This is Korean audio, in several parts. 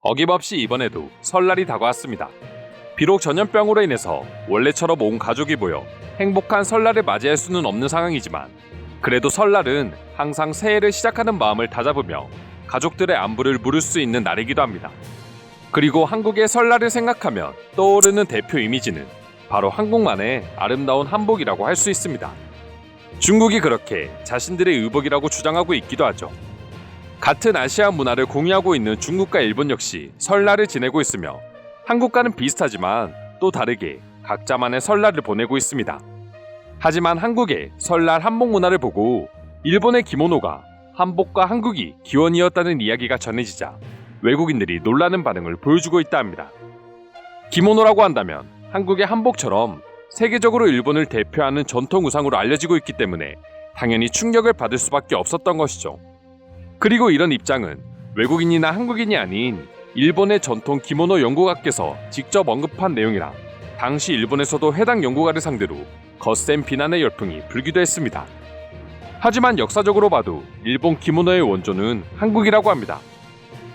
어김없이 이번에도 설날이 다가왔습니다. 비록 전염병으로 인해서 원래처럼 온 가족이 모여 행복한 설날을 맞이할 수는 없는 상황이지만 그래도 설날은 항상 새해를 시작하는 마음을 다잡으며 가족들의 안부를 물을 수 있는 날이기도 합니다. 그리고 한국의 설날을 생각하면 떠오르는 대표 이미지는 바로 한국만의 아름다운 한복이라고 할 수 있습니다. 중국이 그렇게 자신들의 의복이라고 주장하고 있기도 하죠. 같은 아시아 문화를 공유하고 있는 중국과 일본 역시 설날을 지내고 있으며 한국과는 비슷하지만 또 다르게 각자만의 설날을 보내고 있습니다. 하지만 한국의 설날 한복 문화를 보고 일본의 기모노가 한복과 한국이 기원이었다는 이야기가 전해지자 외국인들이 놀라는 반응을 보여주고 있다 합니다. 기모노라고 한다면 한국의 한복처럼 세계적으로 일본을 대표하는 전통 의상으로 알려지고 있기 때문에 당연히 충격을 받을 수밖에 없었던 것이죠. 그리고 이런 입장은 외국인이나 한국인이 아닌 일본의 전통 기모노 연구가께서 직접 언급한 내용이라 당시 일본에서도 해당 연구가를 상대로 거센 비난의 열풍이 불기도 했습니다. 하지만 역사적으로 봐도 일본 기모노의 원조는 한국이라고 합니다.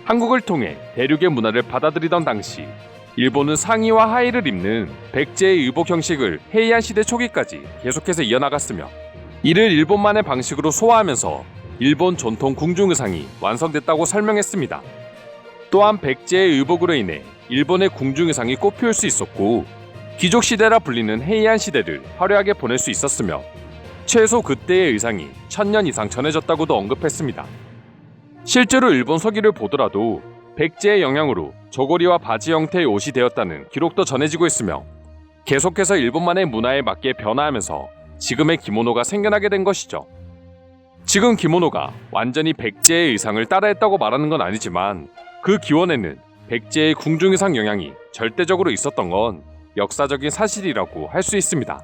한국을 통해 대륙의 문화를 받아들이던 당시 일본은 상의와 하의를 입는 백제의 의복 형식을 헤이안 시대 초기까지 계속해서 이어나갔으며 이를 일본만의 방식으로 소화하면서 일본 전통 궁중 의상이 완성됐다고 설명했습니다. 또한 백제의 의복으로 인해 일본의 궁중 의상이 꽃피울 수 있었고 귀족 시대라 불리는 헤이안 시대를 화려하게 보낼 수 있었으며 최소 그때의 의상이 1000년 이상 전해졌다고도 언급했습니다. 실제로 일본 서기를 보더라도 백제의 영향으로 저고리와 바지 형태의 옷이 되었다는 기록도 전해지고 있으며 계속해서 일본만의 문화에 맞게 변화하면서 지금의 기모노가 생겨나게 된 것이죠. 지금 기모노가 완전히 백제의 의상을 따라했다고 말하는 건 아니지만 그 기원에는 백제의 궁중 의상 영향이 절대적으로 있었던 건 역사적인 사실이라고 할 수 있습니다.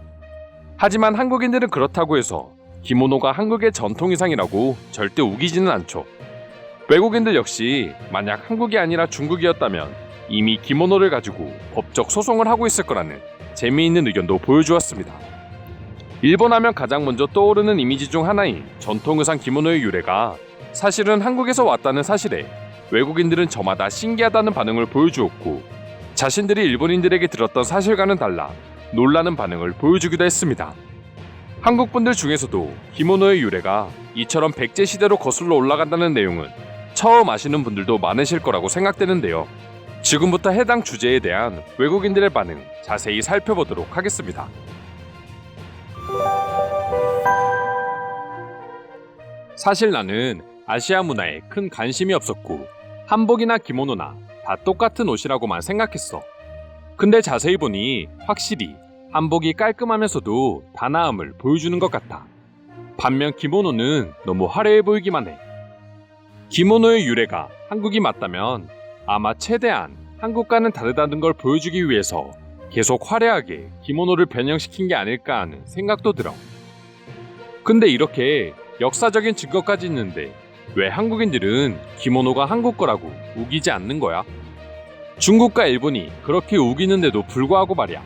하지만 한국인들은 그렇다고 해서 기모노가 한국의 전통 의상이라고 절대 우기지는 않죠. 외국인들 역시 만약 한국이 아니라 중국이었다면 이미 기모노를 가지고 법적 소송을 하고 있을 거라는 재미있는 의견도 보여주었습니다. 일본 하면 가장 먼저 떠오르는 이미지 중 하나인 전통 의상 기모노의 유래가 사실은 한국에서 왔다는 사실에 외국인들은 저마다 신기하다는 반응을 보여주었고 자신들이 일본인들에게 들었던 사실과는 달라 놀라는 반응을 보여주기도 했습니다. 한국 분들 중에서도 기모노의 유래가 이처럼 백제 시대로 거슬러 올라간다는 내용은 처음 아시는 분들도 많으실 거라고 생각되는데요. 지금부터 해당 주제에 대한 외국인들의 반응 자세히 살펴보도록 하겠습니다. 사실 나는 아시아 문화에 큰 관심이 없었고 한복이나 기모노나 다 똑같은 옷이라고만 생각했어. 근데 자세히 보니 확실히 한복이 깔끔하면서도 단아함을 보여주는 것 같아. 반면 기모노는 너무 화려해 보이기만 해. 기모노의 유래가 한국이 맞다면 아마 최대한 한국과는 다르다는 걸 보여주기 위해서 계속 화려하게 기모노를 변형시킨 게 아닐까 하는 생각도 들어. 근데 이렇게 역사적인 증거까지 있는데 왜 한국인들은 기모노가 한국 거라고 우기지 않는 거야? 중국과 일본이 그렇게 우기는데도 불구하고 말이야.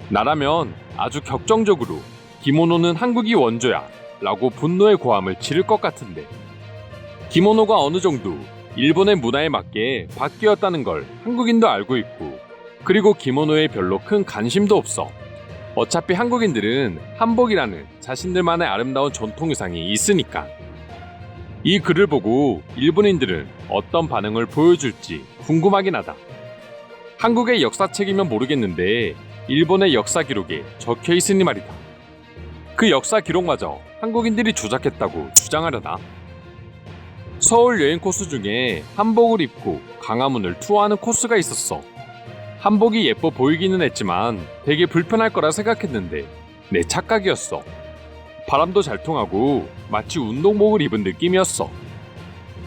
나라면 아주 격정적으로 기모노는 한국이 원조야 라고 분노의 고함을 지를 것 같은데 기모노가 어느 정도 일본의 문화에 맞게 바뀌었다는 걸 한국인도 알고 있고 그리고 기모노에 별로 큰 관심도 없어. 어차피 한국인들은 한복이라는 자신들만의 아름다운 전통 의상이 있으니까. 이 글을 보고 일본인들은 어떤 반응을 보여줄지 궁금하긴 하다. 한국의 역사책이면 모르겠는데 일본의 역사 기록에 적혀 있으니 말이다. 그 역사 기록마저 한국인들이 조작했다고 주장하려나? 서울 여행 코스 중에 한복을 입고 광화문을 투어하는 코스가 있었어. 한복이 예뻐 보이기는 했지만 되게 불편할 거라 생각했는데 내 착각이었어. 바람도 잘 통하고 마치 운동복을 입은 느낌이었어.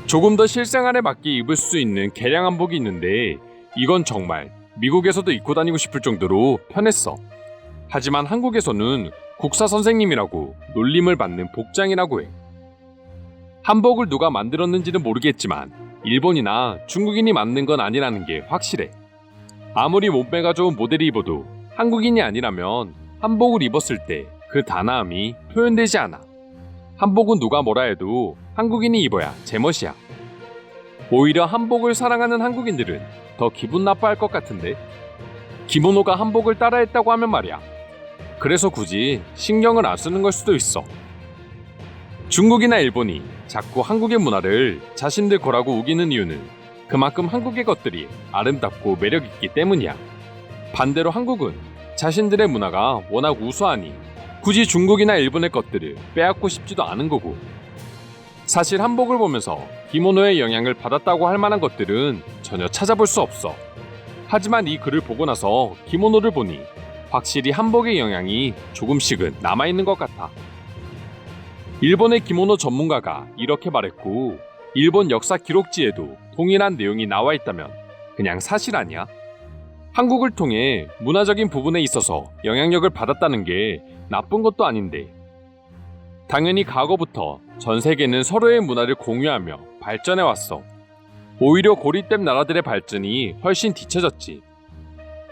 조금 더 실생활에 맞게 입을 수 있는 개량 한복이 있는데 이건 정말 미국에서도 입고 다니고 싶을 정도로 편했어. 하지만 한국에서는 국사 선생님이라고 놀림을 받는 복장이라고 해. 한복을 누가 만들었는지는 모르겠지만 일본이나 중국인이 만든 건 아니라는 게 확실해. 아무리 몸매가 좋은 모델이 입어도 한국인이 아니라면 한복을 입었을 때 그 단아함이 표현되지 않아. 한복은 누가 뭐라 해도 한국인이 입어야 제멋이야. 오히려 한복을 사랑하는 한국인들은 더 기분 나빠할 것 같은데. 기모노가 한복을 따라했다고 하면 말이야. 그래서 굳이 신경을 안 쓰는 걸 수도 있어. 중국이나 일본이 자꾸 한국의 문화를 자신들 거라고 우기는 이유는 그만큼 한국의 것들이 아름답고 매력있기 때문이야. 반대로 한국은 자신들의 문화가 워낙 우수하니 굳이 중국이나 일본의 것들을 빼앗고 싶지도 않은 거고. 사실 한복을 보면서 기모노의 영향을 받았다고 할 만한 것들은 전혀 찾아볼 수 없어. 하지만 이 글을 보고 나서 기모노를 보니 확실히 한복의 영향이 조금씩은 남아있는 것 같아. 일본의 기모노 전문가가 이렇게 말했고, 일본 역사 기록지에도 동일한 내용이 나와 있다면 그냥 사실 아니야? 한국을 통해 문화적인 부분에 있어서 영향력을 받았다는 게 나쁜 것도 아닌데, 당연히 과거부터 전 세계는 서로의 문화를 공유하며 발전해왔어. 오히려 고립된 나라들의 발전이 훨씬 뒤처졌지.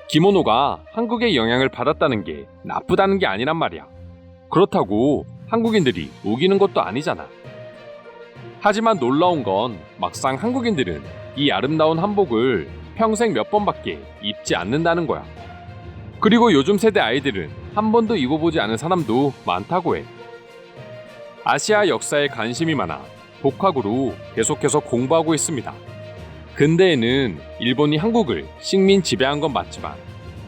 기모노가 한국의 영향을 받았다는 게 나쁘다는 게 아니란 말이야. 그렇다고 한국인들이 우기는 것도 아니잖아. 하지만 놀라운 건 막상 한국인들은 이 아름다운 한복을 평생 몇 번밖에 입지 않는다는 거야. 그리고 요즘 세대 아이들은 한 번도 입어보지 않은 사람도 많다고 해. 아시아 역사에 관심이 많아 독학으로 계속해서 공부하고 있습니다. 근대에는 일본이 한국을 식민 지배한 건 맞지만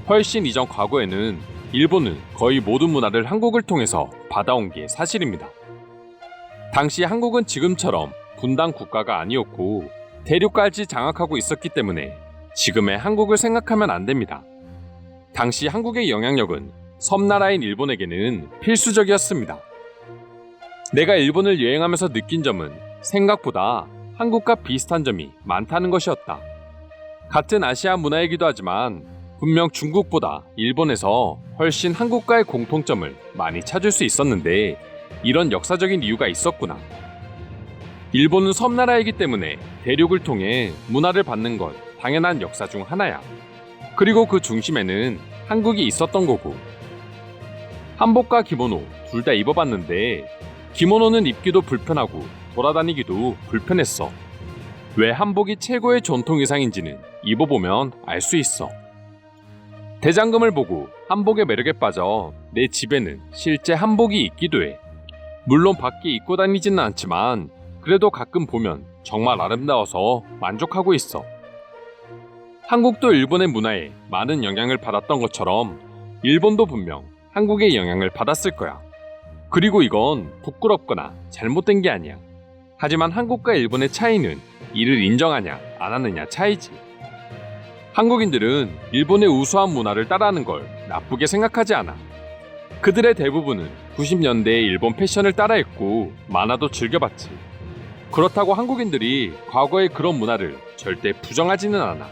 훨씬 이전 과거에는 일본은 거의 모든 문화를 한국을 통해서 받아온 게 사실입니다. 당시 한국은 지금처럼 분단 국가가 아니었고 대륙까지 장악하고 있었기 때문에 지금의 한국을 생각하면 안 됩니다. 당시 한국의 영향력은 섬나라인 일본에게는 필수적이었습니다. 내가 일본을 여행하면서 느낀 점은 생각보다 한국과 비슷한 점이 많다는 것이었다. 같은 아시아 문화이기도 하지만 분명 중국보다 일본에서 훨씬 한국과의 공통점을 많이 찾을 수 있었는데 이런 역사적인 이유가 있었구나. 일본은 섬나라이기 때문에 대륙을 통해 문화를 받는 건 당연한 역사 중 하나야. 그리고 그 중심에는 한국이 있었던 거고. 한복과 기모노 둘 다 입어봤는데 기모노는 입기도 불편하고 돌아다니기도 불편했어. 왜 한복이 최고의 전통 의상인지는 입어보면 알 수 있어. 대장금을 보고 한복의 매력에 빠져 내 집에는 실제 한복이 있기도 해. 물론 밖에 입고 다니지는 않지만 그래도 가끔 보면 정말 아름다워서 만족하고 있어. 한국도 일본의 문화에 많은 영향을 받았던 것처럼 일본도 분명 한국의 영향을 받았을 거야. 그리고 이건 부끄럽거나 잘못된 게 아니야. 하지만 한국과 일본의 차이는 이를 인정하냐 안 하느냐 차이지. 한국인들은 일본의 우수한 문화를 따라하는 걸 나쁘게 생각하지 않아. 그들의 대부분은 90년대의 일본 패션을 따라했고 만화도 즐겨봤지. 그렇다고 한국인들이 과거의 그런 문화를 절대 부정하지는 않아.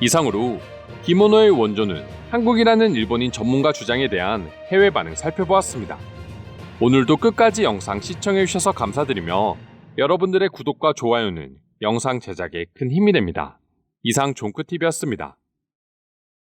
이상으로 기모노의 원조는 한국이라는 일본인 전문가 주장에 대한 해외 반응 살펴보았습니다. 오늘도 끝까지 영상 시청해주셔서 감사드리며 여러분들의 구독과 좋아요는 영상 제작에 큰 힘이 됩니다. 이상 종크TV였습니다.